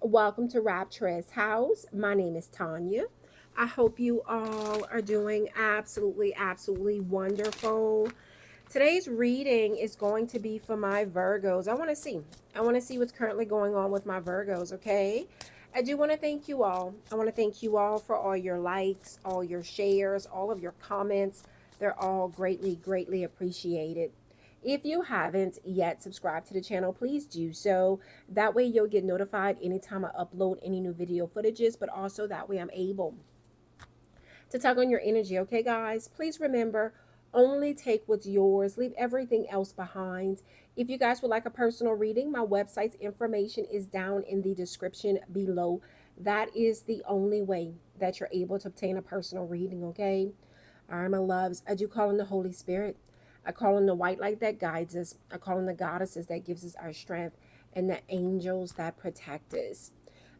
Welcome to Rapturous House. My name is Tanya. I hope you all are doing absolutely wonderful. Today's reading is going to be for my Virgos. I want to see what's currently going on with my Virgos, okay? I do want to thank you all. I want to thank you all for all your likes, all your shares, all of your comments. They're all greatly appreciated. If you haven't yet subscribed to the channel, please do so. That way you'll get notified anytime I upload any new video footages, but also that way I'm able to tug on your energy, okay, guys? Please remember, only take what's yours, leave everything else behind. If you guys would like a personal reading, my website's information is down in the description below. That is the only way that you're able to obtain a personal reading, okay? All right, my loves, I do call on the Holy Spirit. I call on the white light that guides us. I call on the goddesses that gives us our strength and the angels that protect us.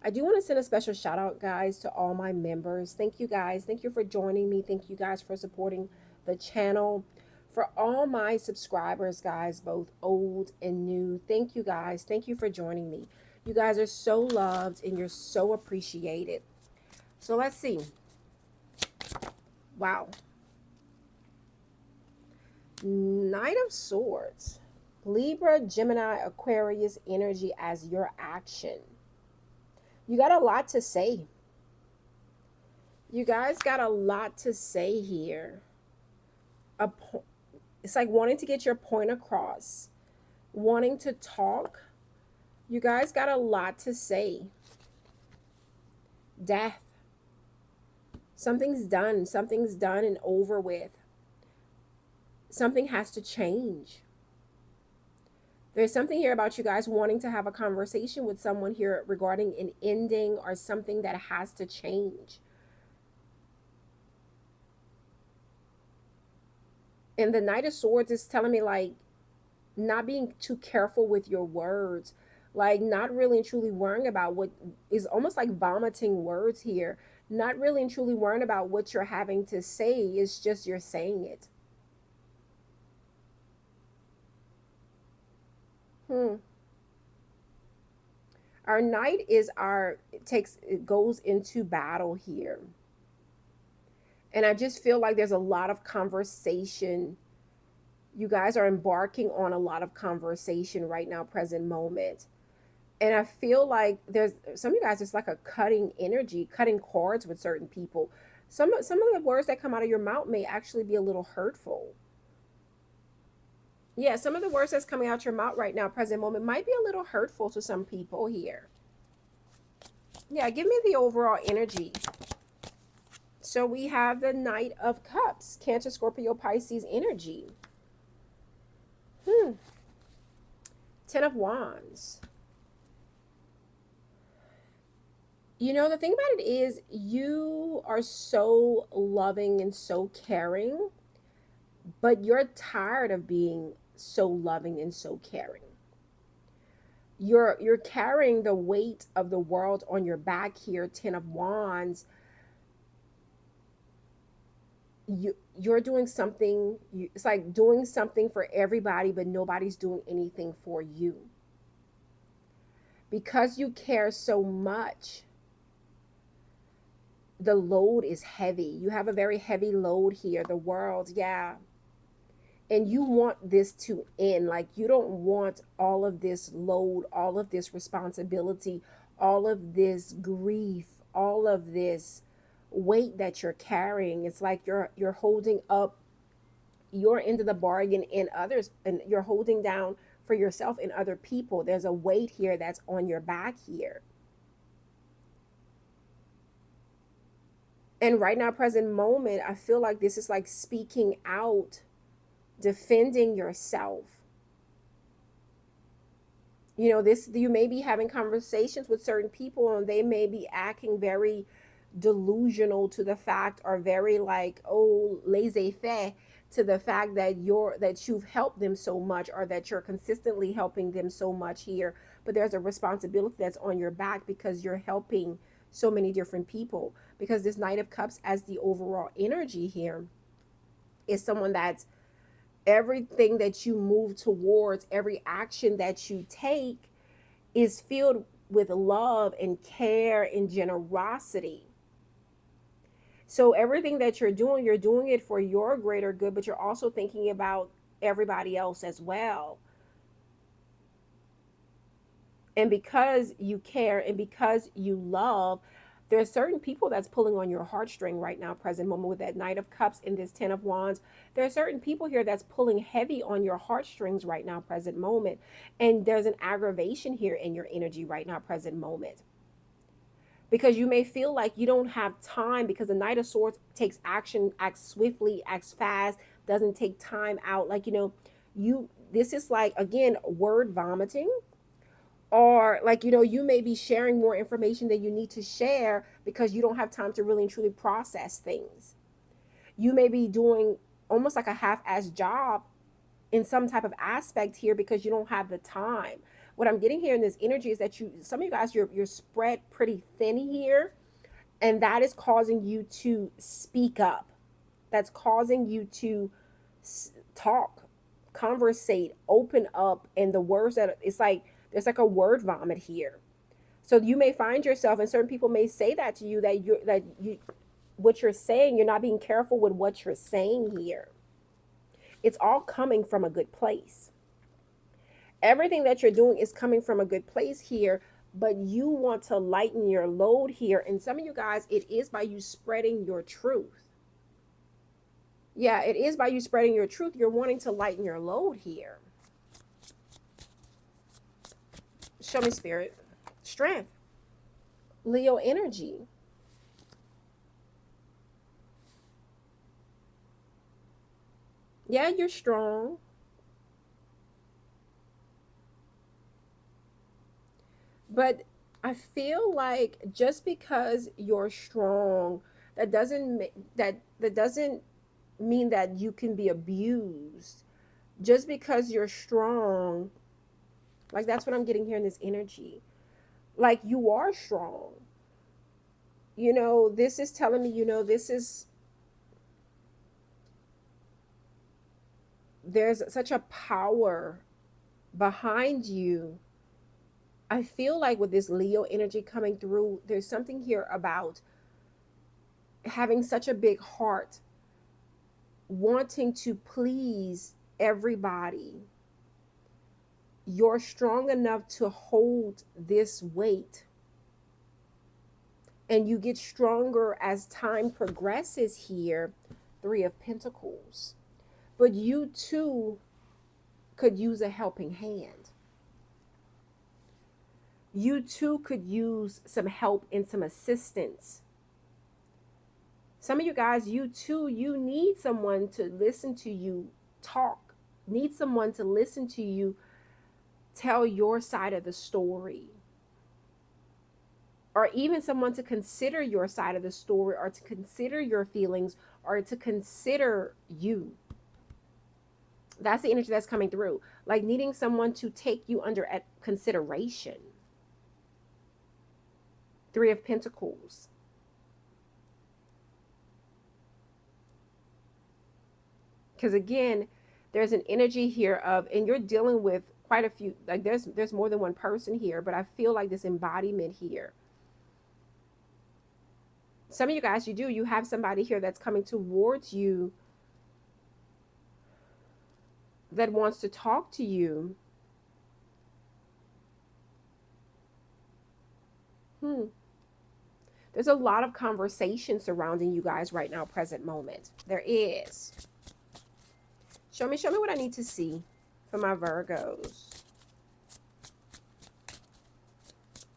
I do want to send a special shout out, guys, to all my members. Thank you, guys. Thank you for joining me. Thank you, guys, for supporting the channel. For all my subscribers, guys, both old and new, thank you, guys. Thank you for joining me. You guys are so loved and you're so appreciated. So let's see. Wow. Knight of Swords. Libra, Gemini, Aquarius energy as your action. You got a lot to say. You guys got a lot to say here. It's like wanting to get your point across, wanting to talk. You guys got a lot to say. Death. Something's done and over with. Something has to change. There's something here about you guys wanting to have a conversation with someone here regarding an ending or something that has to change. And the Knight of Swords is telling me, like, not being too careful with your words, like not really and truly worrying about what is almost like vomiting words here, not really and truly worrying about what you're having to say. It's just you're saying it. Our knight is it goes into battle here. And I just feel like there's a lot of conversation. You guys are embarking on a lot of conversation right now, present moment. And I feel like there's some of you guys, it's like a cutting energy, cutting cords with certain people. Some of the words that come out of your mouth may actually be a little hurtful. Yeah, some of the words that's coming out your mouth right now, present moment, might be a little hurtful to some people here. Yeah, give me the overall energy. So we have the Knight of Cups, Cancer, Scorpio, Pisces energy. Ten of Wands. You know, the thing about it is you are so loving and so caring, but you're tired of being so loving and so caring. You're carrying the weight of the world on your back here, Ten of Wands. You're doing something, it's like doing something for everybody, but nobody's doing anything for you. Because you care so much, the load is heavy. You have a very heavy load here, the world, yeah. And you want this to end. Like, you don't want all of this load, all of this responsibility, all of this grief, all of this weight that you're carrying. It's like you're holding up your end of the bargain in others, and you're holding down for yourself and other people. There's a weight here that's on your back here. And right now, present moment, I feel like this is like speaking out, defending yourself. You know, you may be having conversations with certain people and they may be acting very delusional to the fact, or very like, oh, laissez-faire, to the fact that you've helped them so much, or that you're consistently helping them so much here. But there's a responsibility that's on your back because you're helping so many different people. Because this Knight of Cups, as the overall energy here, is someone that's, everything that you move towards, every action that you take is filled with love and care and generosity. So everything that you're doing it for your greater good, but you're also thinking about everybody else as well. And because you care and because you love, there are certain people that's pulling on your heartstring right now, present moment, with that Knight of Cups and this Ten of Wands. There are certain people here that's pulling heavy on your heartstrings right now, present moment. And there's an aggravation here in your energy right now, present moment. Because you may feel like you don't have time, because the Knight of Swords takes action, acts swiftly, acts fast, doesn't take time out. Like, this is like, again, word vomiting, or like, you may be sharing more information than you need to share because you don't have time to really and truly process things. You may be doing almost like a half-assed job in some type of aspect here because you don't have the time. What I'm getting here in this energy is that some of you guys, you're spread pretty thin here, and that is causing you to speak up. That's causing you to talk, conversate, open up, and the words that it's like there's like a word vomit here. So you may find yourself, and certain people may say that to you, that you what you're saying, you're not being careful with what you're saying here. It's all coming from a good place. Everything that you're doing is coming from a good place here, but you want to lighten your load here. And some of you guys, it is by you spreading your truth. Yeah, it is by you spreading your truth. You're wanting to lighten your load here. Show me, Spirit. Strength. Leo energy. Yeah, you're strong. But I feel like just because you're strong, that doesn't mean that you can be abused. Just because you're strong, like that's what I'm getting here in this energy. Like you are strong. This is telling me, there's such a power behind you. I feel like with this Leo energy coming through, there's something here about having such a big heart, wanting to please everybody. You're strong enough to hold this weight, and you get stronger as time progresses here. Three of Pentacles. But you too could use a helping hand. You too could use some help and some assistance. Some of you guys, you too, you need someone to listen to you talk. Need someone to listen to you tell your side of the story. Or even someone to consider your side of the story, or to consider your feelings, or to consider you. That's the energy that's coming through. Like needing someone to take you under consideration. Three of Pentacles. Because again, there's an energy here of, and you're dealing with quite a few, like there's more than one person here, but I feel like this embodiment here. Some of you guys, you have somebody here that's coming towards you that wants to talk to you. There's a lot of conversation surrounding you guys right now, present moment. There is. Show me what I need to see for my Virgos.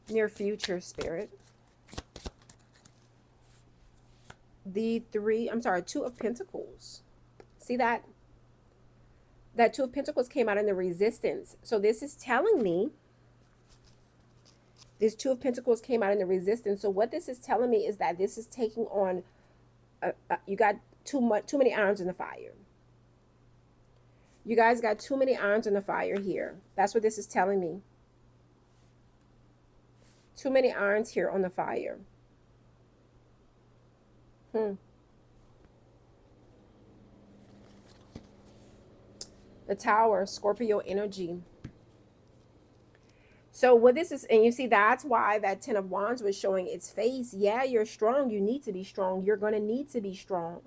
Near future, Spirit. Two of Pentacles. See that? That Two of Pentacles came out in the Resistance. So this is telling me, this Two of Pentacles came out in the Resistance. So what this is telling me is that this is taking on, you got too many irons in the fire. You guys got too many irons in the fire here. That's what this is telling me. Too many irons here on the fire. The Tower, Scorpio energy. So what this is, and you see, that's why that 10 of Wands was showing its face. Yeah, you're strong. You need to be strong. You're going to need to be strong.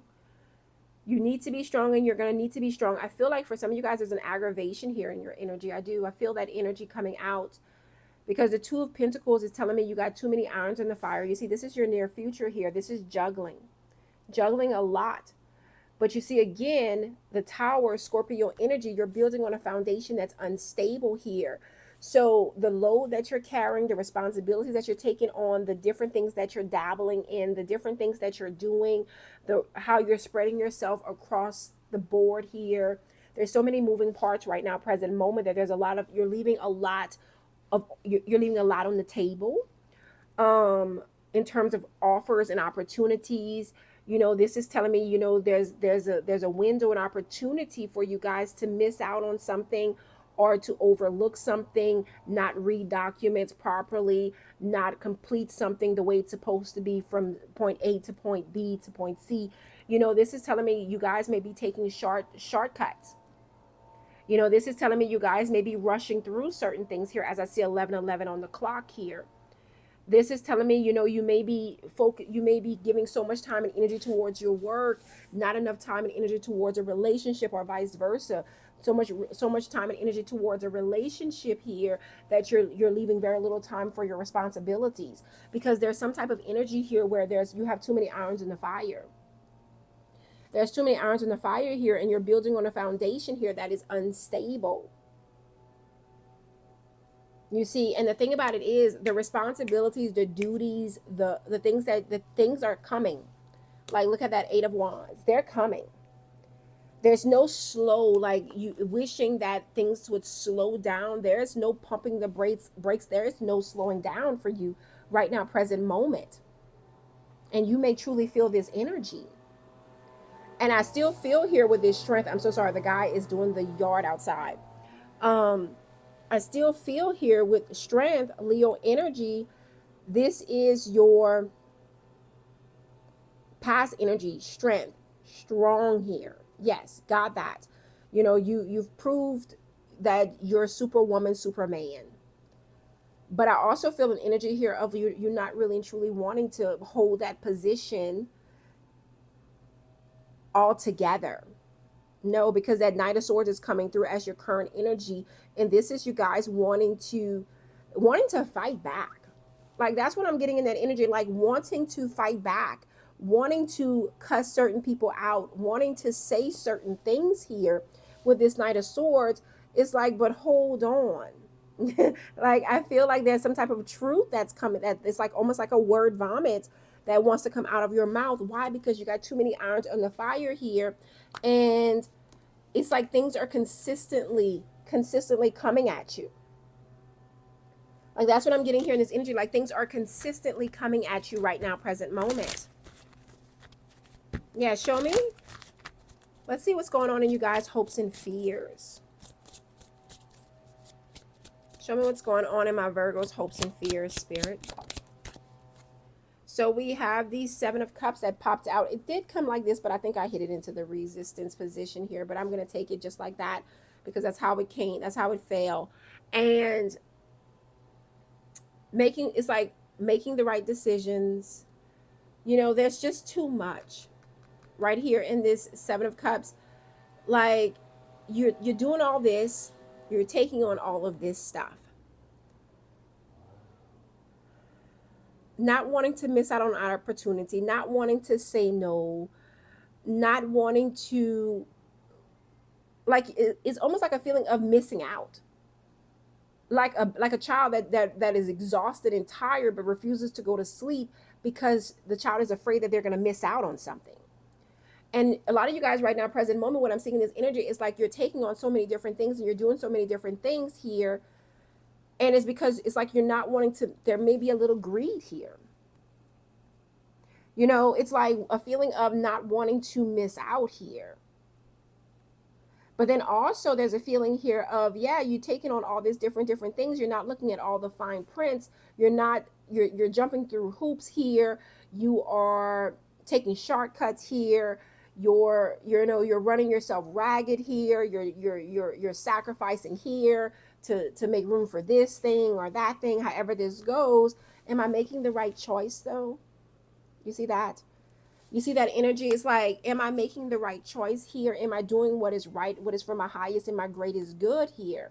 You need to be strong, and you're going to need to be strong. I feel like for some of you guys, there's an aggravation here in your energy. I do. I feel that energy coming out because the Two of Pentacles is telling me you got too many irons in the fire. You see, this is your near future here. This is juggling a lot. But you see, again, the Tower, Scorpio energy, you're building on a foundation that's unstable here. So the load that you're carrying, the responsibilities that you're taking on, the different things that you're dabbling in, the different things that you're doing, how you're spreading yourself across the board here. There's so many moving parts right now, present moment, that there's a lot of, you're leaving a lot on the table. In terms of offers and opportunities. This is telling me, there's a window and opportunity for you guys to miss out on something, or to overlook something, not read documents properly, not complete something the way it's supposed to be from point A to point B to point C. This is telling me you guys may be taking shortcuts. This is telling me you guys may be rushing through certain things here, as I see 11:11 on the clock here. This is telling me, you may be giving so much time and energy towards your work, not enough time and energy towards a relationship, or vice versa. So much time and energy towards a relationship here that you're leaving very little time for your responsibilities, because there's some type of energy here where you have too many irons in the fire. There's too many irons in the fire here, and you're building on a foundation here that is unstable. You see, and the thing about it is, the responsibilities, the duties, the things are coming. Like, look at that 8 of Wands. They're coming. There's no slow, like you wishing that things would slow down. There's no pumping the brakes. There is no slowing down for you right now, present moment. And you may truly feel this energy. And I still feel here with this strength. I'm so sorry. The guy is doing the yard outside. I still feel here with strength, Leo energy. This is your past energy, strength, strong here. Yes, got that. You've proved that you're superwoman, superman. But I also feel an energy here of you're not really and truly wanting to hold that position altogether. No, because that Knight of Swords is coming through as your current energy. And this is you guys wanting to fight back. Like, that's what I'm getting in that energy. Like, wanting to fight back, wanting to cuss certain people out, wanting to say certain things here with this Knight of Swords. It's like, but hold on. Like, I feel like there's some type of truth that's coming, that it's like almost like a word vomit that wants to come out of your mouth. Why? Because you got too many irons on the fire here. And it's like things are consistently coming at you. Like, that's what I'm getting here in this energy. Like, things are consistently coming at you right now, present moment. Yeah, show me. Let's see what's going on in you guys' hopes and fears. Show me what's going on in my Virgo's hopes and fears, Spirit. So we have these 7 of Cups that popped out. It did come like this, but I think I hit it into the resistance position here. But I'm going to take it just like that, because that's how it came. That's how it fell. And it's like making the right decisions. There's just too much right here in this 7 of Cups. Like, you're doing all this. You're taking on all of this stuff. Not wanting to miss out on an opportunity, not wanting to say no, not wanting to, like, it's almost like a feeling of missing out. Like a child that is exhausted and tired but refuses to go to sleep because the child is afraid that they're going to miss out on something. And a lot of you guys right now, present moment, what I'm seeing in this energy is like you're taking on so many different things and you're doing so many different things here. And it's because it's like you're not wanting to, there may be a little greed here. It's like a feeling of not wanting to miss out here. But then also there's a feeling here of, yeah, you're taking on all these different things. You're not looking at all the fine prints. You're jumping through hoops here. You are taking shortcuts here. you're running yourself ragged here. You're sacrificing here to make room for this thing or that thing, however this goes. Am I making the right choice though? You see that? You see that energy? It's like, am I making the right choice here? Am I doing what is right, what is for my highest and my greatest good here?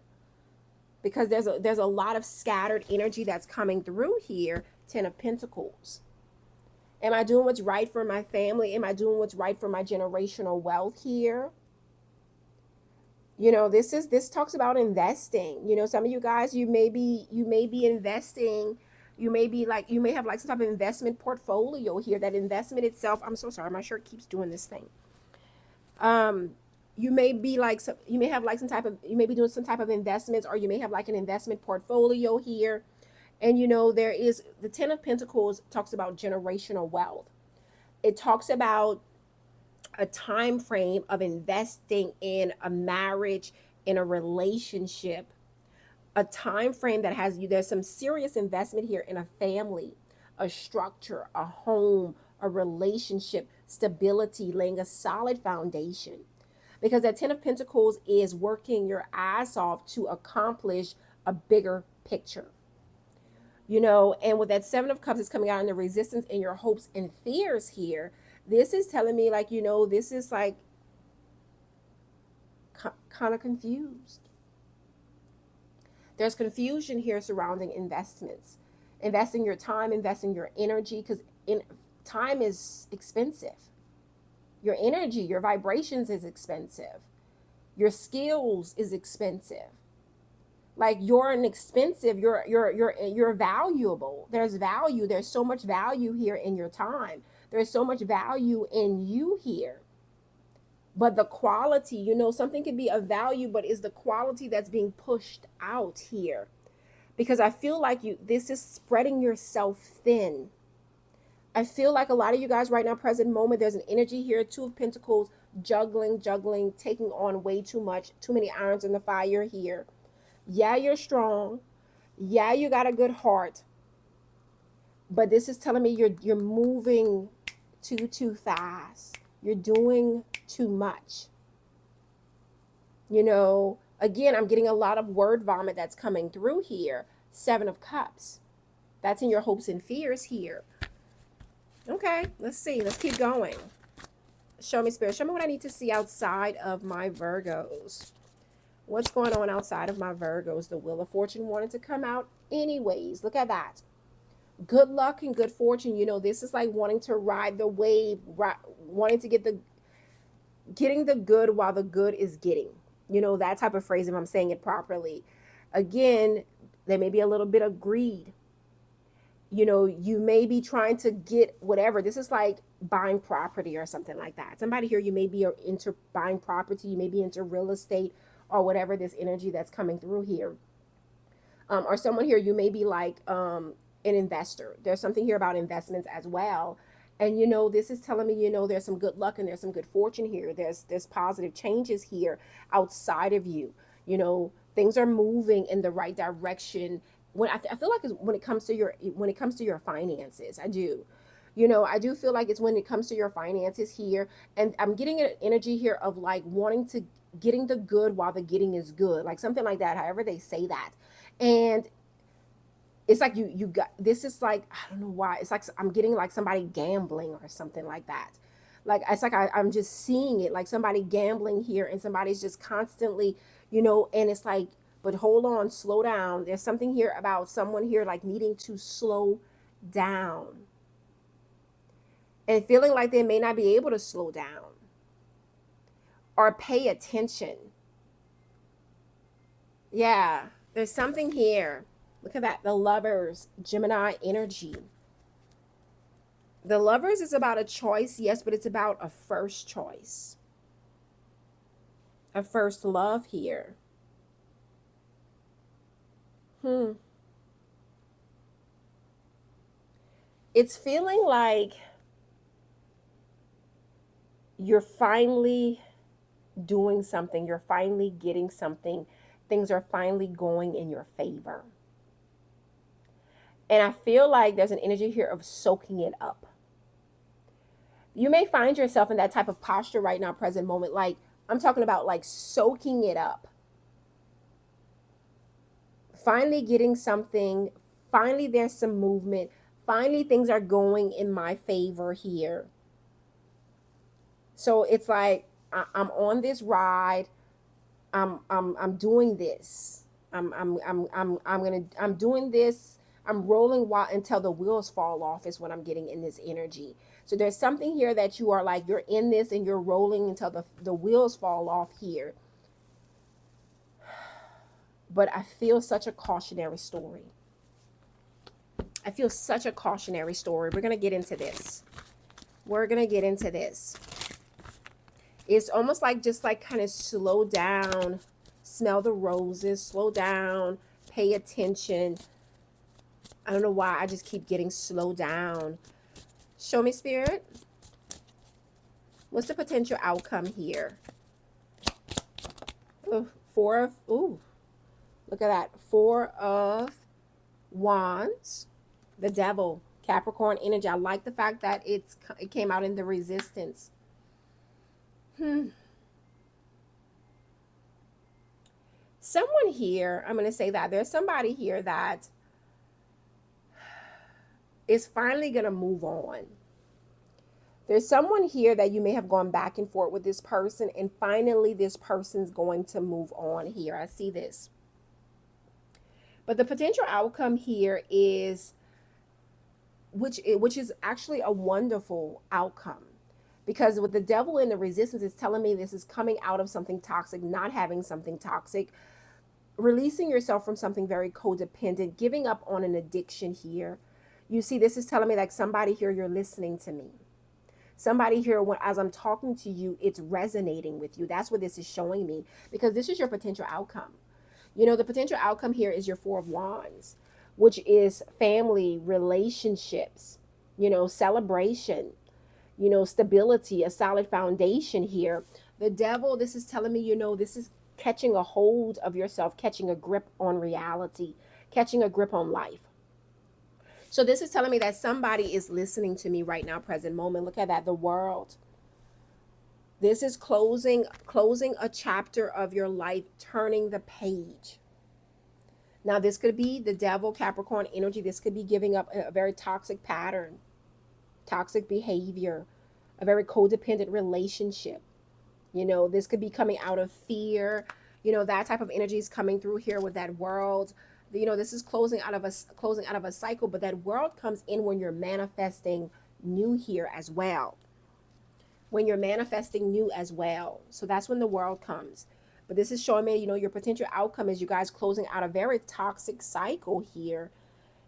Because there's a lot of scattered energy that's coming through here. 10 of Pentacles. Am I doing what's right for my family? Am I doing what's right for my generational wealth here? This talks about investing. Some of you guys, you may be investing. You may have like some type of investment portfolio here. That investment itself, I'm so sorry, my shirt keeps doing this thing. You may be like you may have like you may be doing some type of investments, or you may have like an investment portfolio here. And there is the 10 of Pentacles talks about generational wealth. It talks about a time frame of investing in a marriage, in a relationship, a time frame that there's some serious investment here in a family, a structure, a home, a relationship, stability, laying a solid foundation. Because that 10 of Pentacles is working your ass off to accomplish a bigger picture. And with that 7 of Cups is coming out in the resistance in your hopes and fears here. This is telling me like, this is like kind of confused. There's confusion here surrounding investments, investing your time, investing your energy, because time is expensive. Your energy, your vibrations is expensive. Your skills is expensive. Like you're valuable. There's value. There's so much value here in your time. There's so much value in you here. But the quality, something can be of value, but is the quality that's being pushed out here. Because I feel like this is spreading yourself thin. I feel like a lot of you guys right now, present moment, there's an energy here, 2 of Pentacles, juggling, taking on way too much, too many irons in the fire here. Yeah, you're strong. Yeah, you got a good heart. But this is telling me you're moving too fast. You're doing too much. Again, I'm getting a lot of word vomit that's coming through here. 7 of Cups. That's in your hopes and fears here. Okay, let's see. Let's keep going. Show me, Spirit. Show me what I need to see outside of my Virgos. What's going on outside of my Virgos? The Wheel of Fortune wanted to come out anyways. Look at that. Good luck and good fortune. This is like wanting to ride the wave, wanting to getting the good while the good is getting. That type of phrase, if I'm saying it properly. Again, there may be a little bit of greed. You may be trying to get whatever. This is like buying property or something like that. Somebody here, you may be into buying property. You may be into real estate or whatever this energy that's coming through here. Or someone here, you may be like an investor. There's something here about investments as well. And, this is telling me, there's some good luck and there's some good fortune here. There's positive changes here outside of you. Things are moving in the right direction. I feel like it's when it comes to your finances, I do. I do feel like it's when it comes to your finances here. And I'm getting an energy here of like getting the good while the getting is good. Like something like that, however they say that. And it's like you got, this is like, I don't know why. It's like I'm getting like somebody gambling or something like that. Like, it's like I'm just seeing it like somebody gambling here, and somebody's just constantly, and it's like, but hold on, slow down. There's something here about someone here like needing to slow down and feeling like they may not be able to slow down or pay attention. Yeah, there's something here. Look at that. The Lovers, Gemini energy. The Lovers is about a choice, yes, but it's about a first choice. A first love here. It's feeling like you're finally doing something. You're finally getting something. Things are finally going in your favor. And I feel like there's an energy here of soaking it up. You may find yourself in that type of posture right now, present moment. Like, I'm talking about like soaking it up, finally getting something, finally there's some movement, finally things are going in my favor here. So it's like I'm on this ride. I'm doing this. I'm doing this. I'm rolling while until the wheels fall off is what I'm getting in this energy. So there's something here that you are like, you're in this and you're rolling until the wheels fall off here. But I feel such a cautionary story. I feel such a cautionary story. We're going to get into this. We're going to get into this. It's almost like just like kind of slow down, smell the roses, slow down, pay attention. I don't know why I just keep getting slow down. Show me, Spirit. What's the potential outcome here? Ooh, look at that. 4 of Wands. The Devil, Capricorn energy. I like the fact that it came out in the Resistance. Someone here, I'm going to say that there's somebody here that is finally going to move on. There's someone here that you may have gone back and forth with this person, and finally this person's going to move on here. I see this. But the potential outcome here is, which is actually a wonderful outcome. Because with the Devil in the Resistance, it's telling me this is coming out of something toxic, not having something toxic, releasing yourself from something very codependent, giving up on an addiction here. You see, this is telling me like somebody here, you're listening to me. Somebody here, as I'm talking to you, it's resonating with you. That's what this is showing me, because this is your potential outcome. You know, the potential outcome here is your 4 of Wands, which is family, relationships, you know, celebration, you know, stability, a solid foundation here. The Devil, this is telling me, you know, this is catching a hold of yourself, catching a grip on reality, catching a grip on life. So this is telling me that somebody is listening to me right now, present moment. Look at that, the World. This is closing a chapter of your life, turning the page. Now, this could be the Devil, Capricorn energy. This could be giving up a very toxic pattern, toxic behavior, a very codependent relationship. You know, this could be coming out of fear. You know, that type of energy is coming through here with that World. You know, this is closing out of a cycle, but that World comes in when you're manifesting new here as well. When you're manifesting new as well. So that's when the World comes. But this is showing me, you know, your potential outcome is you guys closing out a very toxic cycle here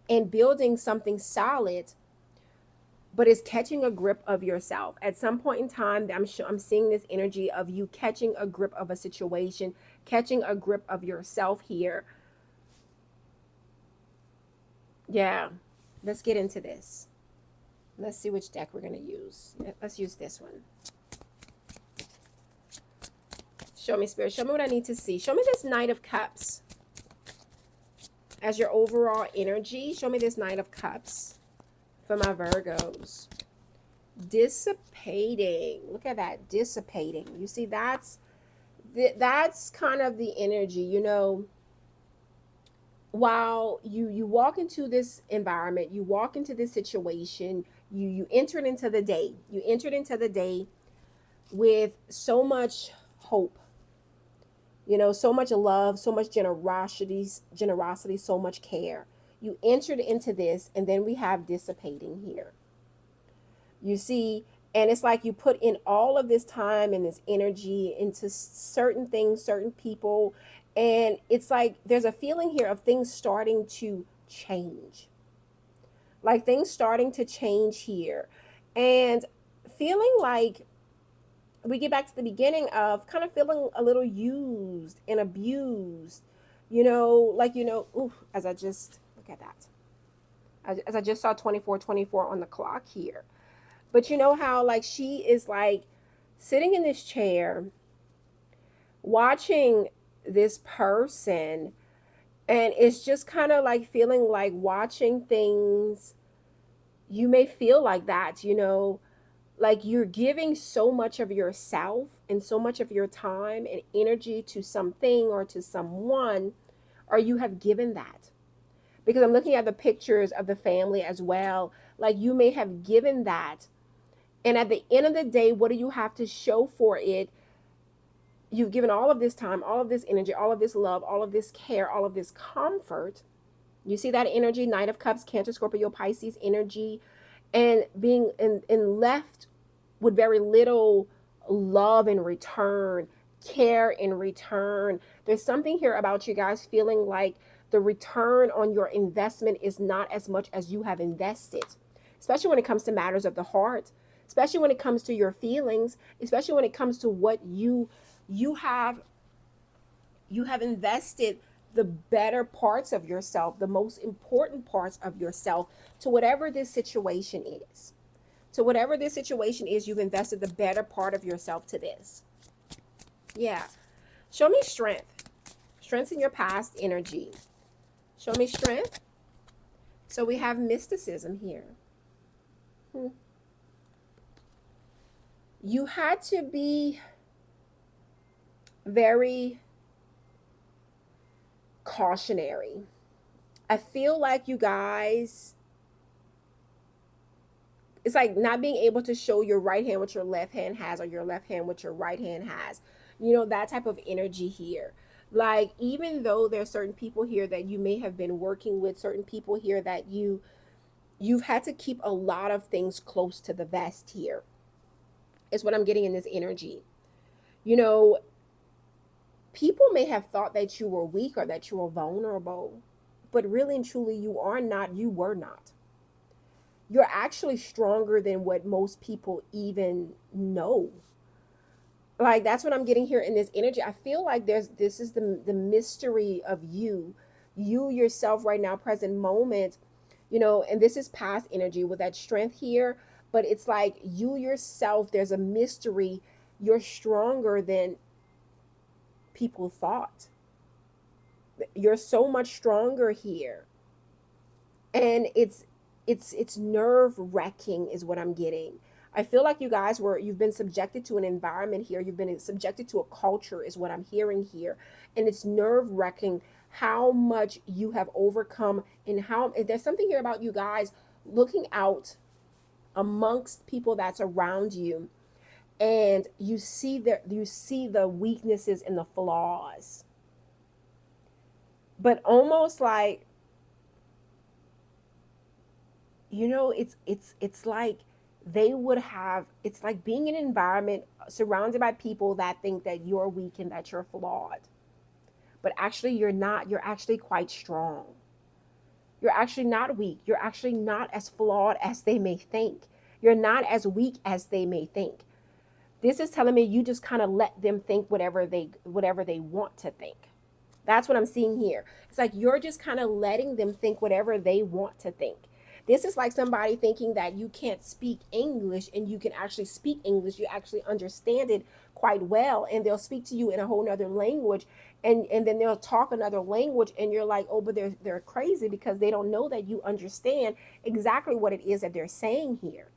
and building something solid, but it's catching a grip of yourself. At some point in time, I'm seeing this energy of you catching a grip of a situation, catching a grip of yourself here. Yeah, let's get into this. Let's see which deck we're going to use. Let's use this one. Show me, Spirit. Show me what I need to see. Show me this Knight of Cups as your overall energy. Show me this Knight of Cups for my Virgos. Dissipating. Look at that. Dissipating. You see, that's kind of the energy, you know. While you walk into this environment, you walk into this situation, you entered into the day. You entered into the day with so much hope, you know, so much love, so much generosity, so much care. You entered into this, and then we have dissipating here. You see, and it's like you put in all of this time and this energy into certain things, certain people, and it's like there's a feeling here of things starting to change. Like things starting to change here. And feeling like we get back to the beginning of kind of feeling a little used and abused, you know, like, you know, ooh, as I just, look at that. As I just saw 24:24 on the clock here. But you know how like she is like sitting in this chair, watching this person, and it's just kind of like feeling like watching things. You may feel like that, you know, Like you're giving so much of yourself and so much of your time and energy to something or to someone, or you have given that. Because I'm looking at the pictures of the family as well. Like you may have given that. And at the end of the day, what do you have to show for it? You've given all of this time, all of this energy, all of this love, all of this care, all of this comfort. You see that energy, Knight of Cups, Cancer, Scorpio, Pisces energy, and being and left with very little love in return, care in return. There's something here about you guys feeling like the return on your investment is not as much as you have invested, especially when it comes to matters of the heart, especially when it comes to your feelings, especially when it comes to what you have invested the better parts of yourself, the most important parts of yourself to whatever this situation is. To whatever this situation is, you've invested the better part of yourself to this. Yeah. Show me strength. Strength in your past energy. Show me strength. So we have mysticism here. You had to be very cautionary. I feel like you guys, it's like not being able to show your right hand what your left hand has, or your left hand what your right hand has. You know, that type of energy here. Like, even though there's certain people here that you may have been working with, certain people here that you've had to keep a lot of things close to the vest here, is what I'm getting in this energy. You know, people may have thought that you were weak or that you were vulnerable, but really and truly you are not, you were not. You're actually stronger than what most people even know. Like, that's what I'm getting here in this energy. I feel like this is the mystery of you yourself right now, present moment, you know, and this is past energy with that strength here, but it's like you yourself, there's a mystery. You're stronger than people thought. You're so much stronger here. And it's nerve wracking is what I'm getting. I feel like you guys you've been subjected to an environment here. You've been subjected to a culture is what I'm hearing here. And it's nerve wracking how much you have overcome, and how there's something here about you guys looking out amongst people that's around you, and you see the weaknesses and the flaws, but almost like, you know, it's like they would have, it's like being in an environment surrounded by people that think that you're weak and that you're flawed, but actually you're not. You're actually quite strong. You're actually not weak. You're actually not as flawed as they may think. You're not as weak as they may think. This is telling me you just kind of let them think whatever they want to think. That's what I'm seeing here. It's like you're just kind of letting them think whatever they want to think. This is like somebody thinking that you can't speak English and you can actually speak English. You actually understand it quite well, and they'll speak to you in a whole nother language, and then they'll talk another language, and you're like, oh, but they're crazy because they don't know that you understand exactly what it is that they're saying here.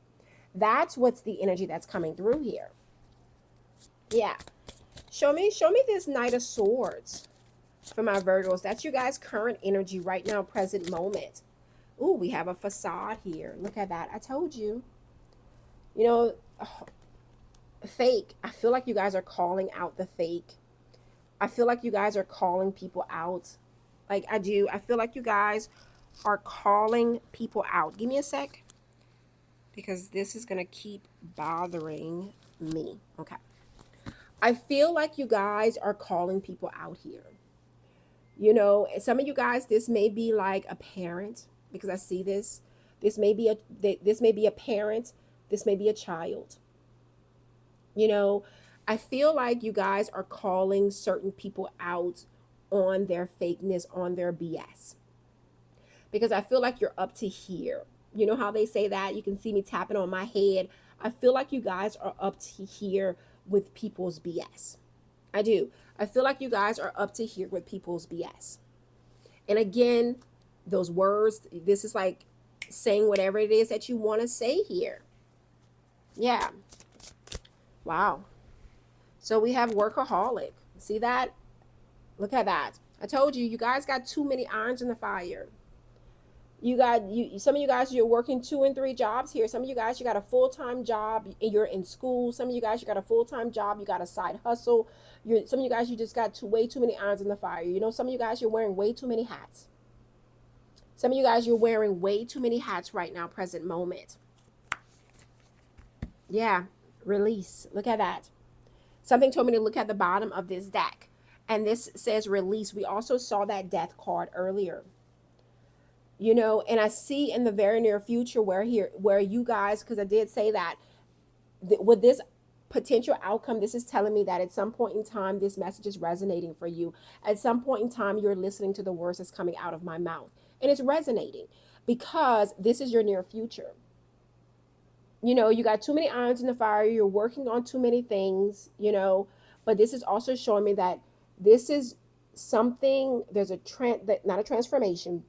That's what's the energy that's coming through here. Yeah. Show me this Knight of Swords for my Virgos. That's you guys' current energy right now, present moment. Ooh, we have a facade here. Look at that. I told you. You know, fake. I feel like you guys are calling out the fake. I feel like you guys are calling people out. Like, I do. I feel like you guys are calling people out. Give me a sec, because this is going to keep bothering me. Okay. I feel like you guys are calling people out here. You know, some of you guys, this may be like a parent, because I see this. This may be a parent. This may be a child. You know, I feel like you guys are calling certain people out on their fakeness, on their BS. Because I feel like you're up to here. You know how they say that? You can see me tapping on my head. I feel like you guys are up to here with people's BS. I do. I feel like you guys are up to here with people's BS. And again, those words, this is like saying whatever it is that you want to say here. Yeah. Wow. So we have workaholic. See that? Look at that. I told you, you guys got too many irons in the fire. Some of you guys, you're working 2 and 3 jobs here. Some of you guys, you got a full-time job and you're in school. Some of you guys, you got a full-time job, you got a side hustle. Some of you guys, you just got way too many irons in the fire. You know, some of you guys, you're wearing way too many hats. Some of you guys, you're wearing way too many hats right now, present moment. Yeah, release. Look at that. Something told me to look at the bottom of this deck. And this says release. We also saw that death card earlier. You know, and I see in the very near future where you guys, because I did say that, with this potential outcome, this is telling me that at some point in time, this message is resonating for you. At some point in time, you're listening to the words that's coming out of my mouth. And it's resonating because this is your near future. You know, you got too many irons in the fire. You're working on too many things, you know, but this is also showing me that this is something, there's a trend, that not a transformation,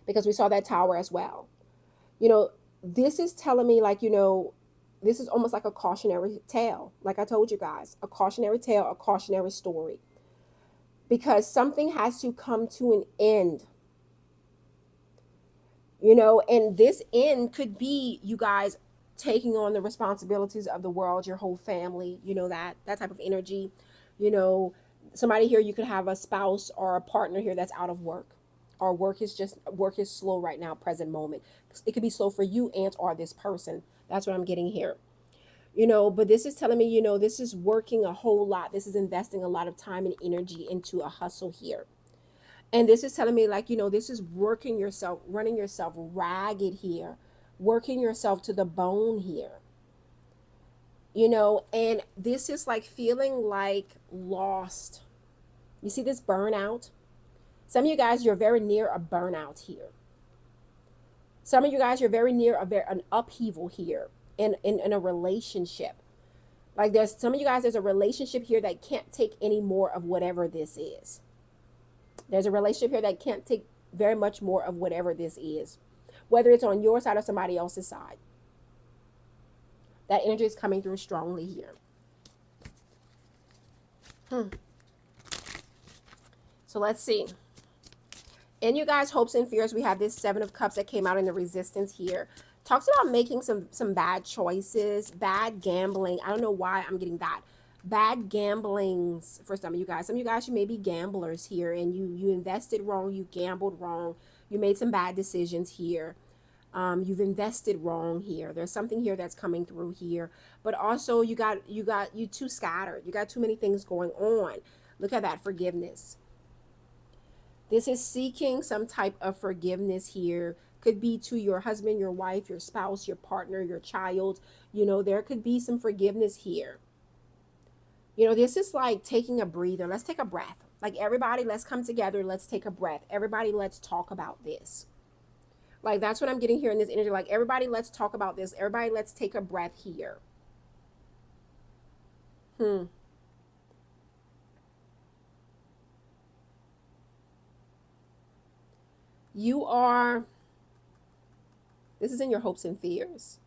because we saw that tower as well. You know, this is telling me, like, you know, this is almost like a cautionary tale. Like I told you guys, a cautionary tale, a cautionary story, because something has to come to an end. You know, and this end could be you guys taking on the responsibilities of the world, your whole family, you know, that type of energy. You know, somebody here, you could have a spouse or a partner here that's out of work, or work is slow right now, present moment. It could be slow for you and or this person. That's what I'm getting here. You know, but this is telling me, you know, this is working a whole lot. This is investing a lot of time and energy into a hustle here. And this is telling me, like, you know, this is working yourself, running yourself ragged here, working yourself to the bone here. You know, and this is like feeling like lost. You see this burnout? Some of you guys, you're very near a burnout here. Some of you guys, you're very near an upheaval here in a relationship. Like, there's some of you guys, there's a relationship here that can't take any more of whatever this is. There's a relationship here that can't take very much more of whatever this is, whether it's on your side or somebody else's side. That energy is coming through strongly here. So let's see. In you guys' hopes and fears, we have this 7 of Cups that came out in the Resistance here. Talks about making some bad choices, bad gambling. I don't know why I'm getting that. Bad gamblings for some of you guys. Some of you guys, you may be gamblers here, and you invested wrong, you gambled wrong, you made some bad decisions here. You've invested wrong here. There's something here that's coming through here. But also you too scattered. You got too many things going on. Look at that forgiveness. This is seeking some type of forgiveness here. Could be to your husband, your wife, your spouse, your partner, your child. You know, there could be some forgiveness here. You know, this is like taking a breather. Let's take a breath. Like, everybody, let's come together. Let's take a breath. Everybody, let's talk about this. Like, that's what I'm getting here in this energy. Like, everybody, let's talk about this. Everybody, let's take a breath here. You are, this is in your hopes and fears.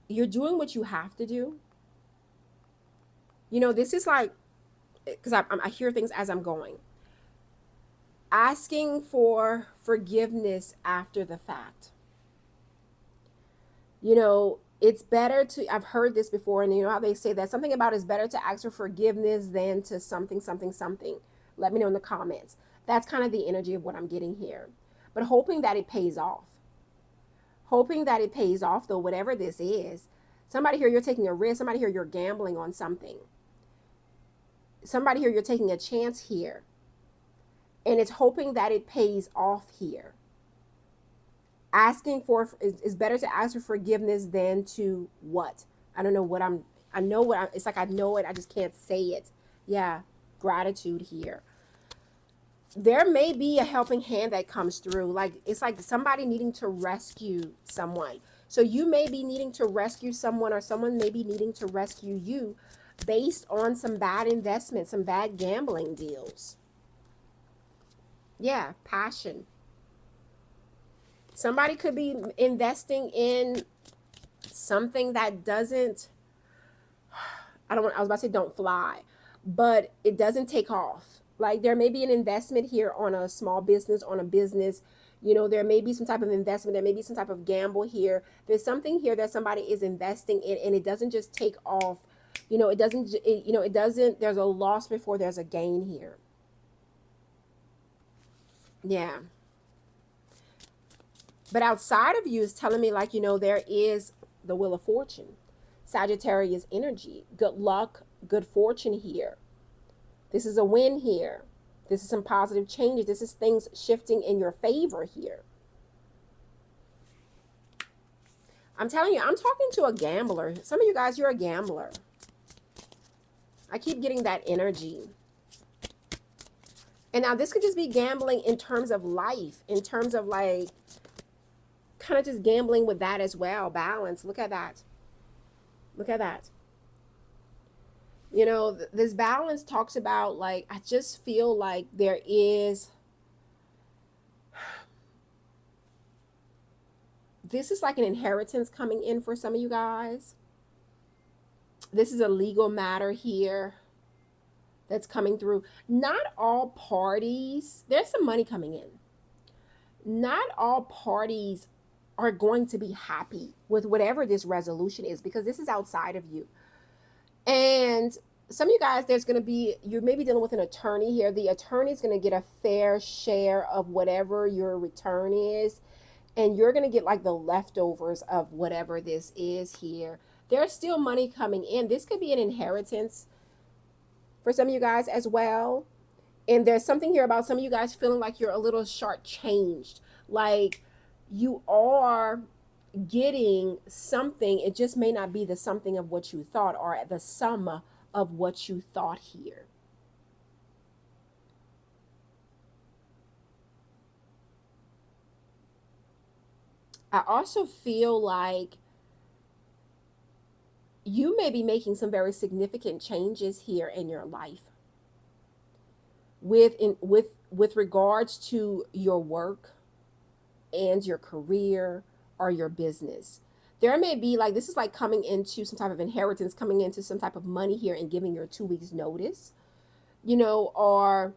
You're doing what you have to do. You know, this is like, because I hear things as I'm going. Asking for forgiveness after the fact. You know, it's better to, I've heard this before, and you know how they say that something about it's better to ask for forgiveness than to something. Let me know in the comments. That's kind of the energy of what I'm getting here. But hoping that it pays off. Hoping that it pays off, though, whatever this is. Somebody here, you're taking a risk. Somebody here, you're gambling on something. Somebody here, you're taking a chance here. And it's hoping that it pays off here. Asking for, is better to ask for forgiveness than to what? I don't know what it's like I know it, I just can't say it. Yeah, gratitude here. There may be a helping hand that comes through. Like, it's like somebody needing to rescue someone. So you may be needing to rescue someone, or someone may be needing to rescue you based on some bad investments, some bad gambling deals. Yeah, passion. Somebody could be investing in something that doesn't, I was about to say don't fly, but it doesn't take off. Like there may be an investment here on a small business, on a business. There may be some type of investment, there may be some type of gamble here. There's something here that somebody is investing in, and it doesn't just take off. It doesn't, there's a loss before there's a gain here. Yeah. But outside of you is telling me, like, there is the Wheel of Fortune, Sagittarius energy, good luck, good fortune here. This is a win here. This is some positive changes. This is things shifting in your favor here. I'm telling you, I'm talking to a gambler. Some of you guys, you're a gambler. I keep getting that energy. And now this could just be gambling in terms of life, in terms of like, kind of just gambling with that as well. Balance. Look at that. Look at that. This balance talks about, like, I just feel like there is, this is like an inheritance coming in for some of you guys. This is a legal matter here that's coming through. Not all parties, there's some money coming in. Not all parties are going to be happy with whatever this resolution is, because this is outside of you. And some of you guys, you may be dealing with an attorney here. The attorney is going to get a fair share of whatever your return is, and you're going to get like the leftovers of whatever this is here. There's still money coming in. This could be an inheritance for some of you guys as well. And there's something here about some of you guys feeling like you're a little shortchanged. Like you are getting something, it just may not be the something of what you thought, or the sum of what you thought here. I also feel like you may be making some very significant changes here in your life with regards to your work and your career or your business. There may be, like, this is like coming into some type of inheritance, coming into some type of money here and giving your 2 weeks notice, or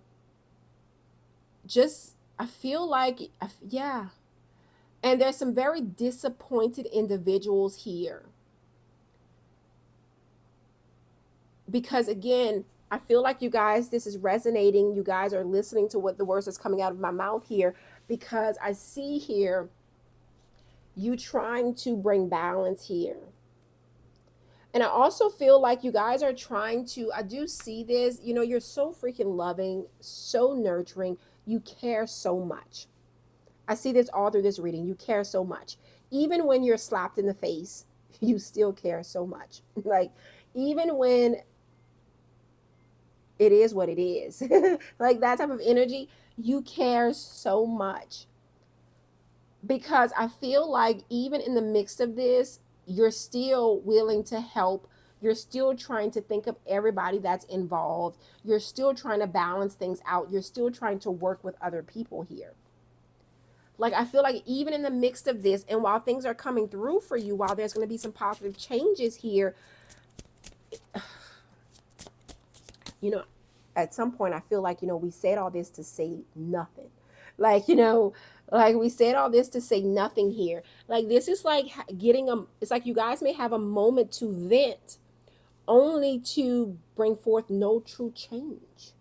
just, I feel like, yeah. And there's some very disappointed individuals here. Because again, I feel like you guys, this is resonating. You guys are listening to what the words that's coming out of my mouth here, because I see here you trying to bring balance here. And I also feel like you guys are trying to, I do see this, you're so freaking loving, so nurturing. You care so much. I see this all through this reading. You care so much. Even when you're slapped in the face, you still care so much. Like, even when it is what it is, like that type of energy, you care so much. Because I feel like even in the midst of this, you're still willing to help. You're still trying to think of everybody that's involved. You're still trying to balance things out. You're still trying to work with other people here. Like, I feel like even in the midst of this, and while things are coming through for you, while there's going to be some positive changes here, at some point I feel like, we said all this to say nothing. Like, like we said all this to say nothing here. Like, this is like it's like you guys may have a moment to vent, only to bring forth no true change.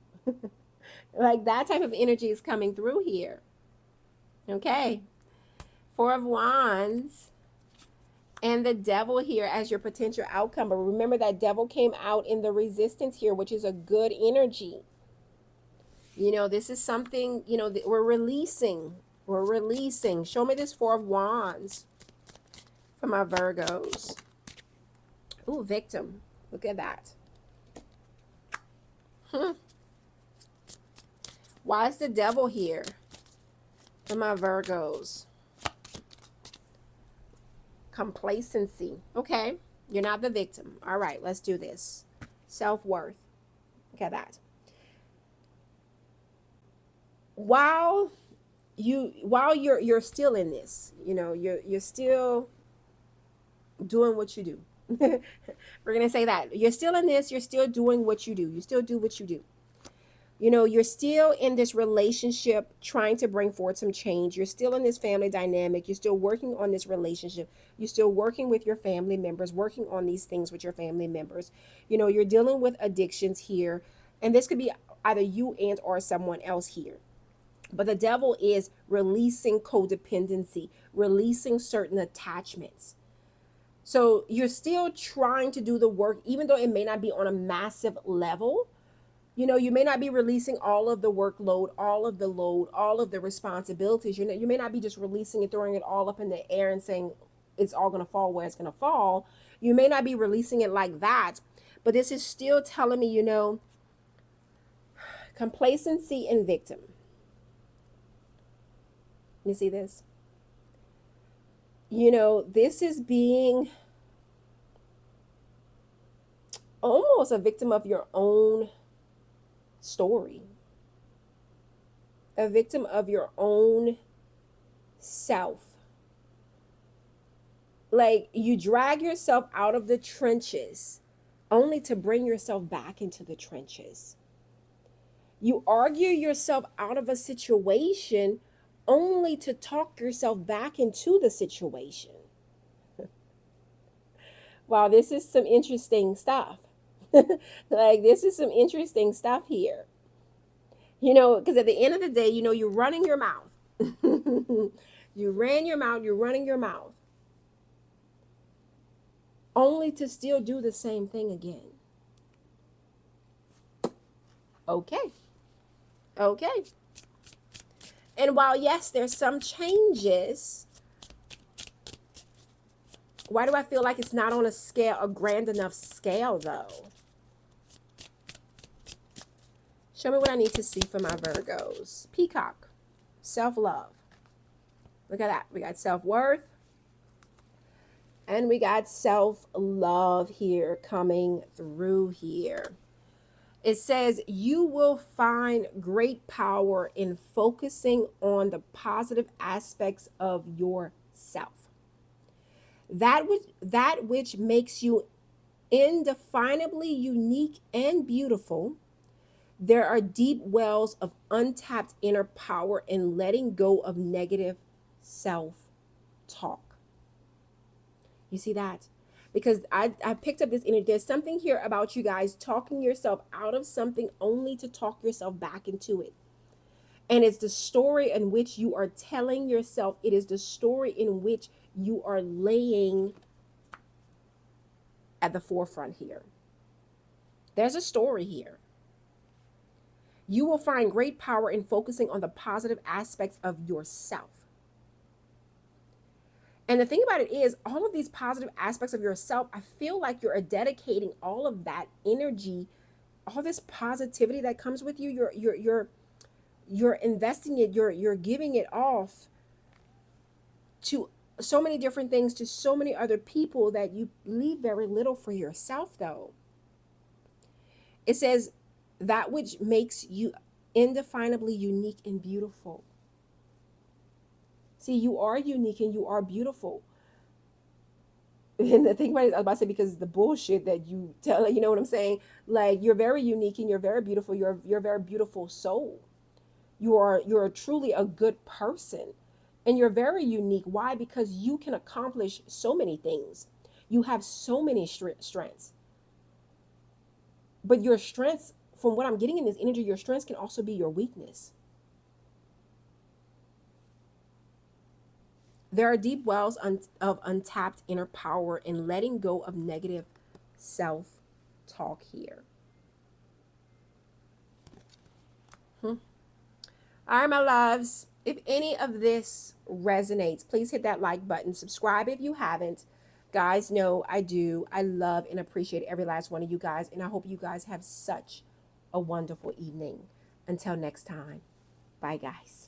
Like, that type of energy is coming through here. Okay. 4 of Wands and the Devil here as your potential outcome. But remember, that Devil came out in the Resistance here, which is a good energy. This is something, we're releasing. We're releasing. Show me this 4 of Wands for my Virgos. Ooh, victim. Look at that. Why is the Devil here for my Virgos? Complacency. Okay, you're not the victim. All right, let's do this. Self-worth. Look at that. While while you're still in this, you're still doing what you do. We're going to say that you're still in this, you're still doing what you do. You still do what you do. You're still in this relationship trying to bring forth some change. You're still in this family dynamic. You're still working on this relationship. You're still working with your family members, working on these things with your family members. You're dealing with addictions here. And this could be either you and or someone else here. But the devil is releasing codependency, releasing certain attachments. So you're still trying to do the work, even though it may not be on a massive level. You may not be releasing all of the workload, all of the load, all of the responsibilities. You may not be just releasing and throwing it all up in the air and saying it's all going to fall where it's going to fall. You may not be releasing it like that, but this is still telling me, complacency and victim. You see this? This is being almost a victim of your own story, a victim of your own self. Like, you drag yourself out of the trenches only to bring yourself back into the trenches. You argue yourself out of a situation only to talk yourself back into the situation. Wow, this is some interesting stuff. Like, this is some interesting stuff here. Because at the end of the day, you're running your mouth. You ran your mouth, you're running your mouth. Only to still do the same thing again. Okay. And while, yes, there's some changes, why do I feel like it's not on a grand enough scale, though? Show me what I need to see for my Virgos. Peacock. Self-love. Look at that. We got self-worth. And we got self-love here coming through here. It says you will find great power in focusing on the positive aspects of yourself. That which makes you indefinably unique and beautiful. There are deep wells of untapped inner power in letting go of negative self-talk. You see that? Because I picked up this energy. There's something here about you guys talking yourself out of something only to talk yourself back into it. And it's the story in which you are telling yourself. It is the story in which you are laying at the forefront here. There's a story here. You will find great power in focusing on the positive aspects of yourself. And the thing about it is, all of these positive aspects of yourself, I feel like you're dedicating all of that energy, all this positivity that comes with you. You're investing it. You're giving it off to so many different things, to so many other people, that you leave very little for yourself, though. It says that which makes you indefinably unique and beautiful. See, you are unique and you are beautiful. And the thing about it, I was about to say, because the bullshit that you tell, you know what I'm saying? Like, you're very unique and you're very beautiful. You're a very beautiful soul. You're truly a good person. And you're very unique. Why? Because you can accomplish so many things. You have so many strengths. But your strengths, from what I'm getting in this energy, your strengths can also be your weakness. There are deep wells of untapped inner power in letting go of negative self-talk here. All right, my loves. If any of this resonates, please hit that like button. Subscribe if you haven't. Guys, know I do. I love and appreciate every last one of you guys. And I hope you guys have such a wonderful evening. Until next time. Bye, guys.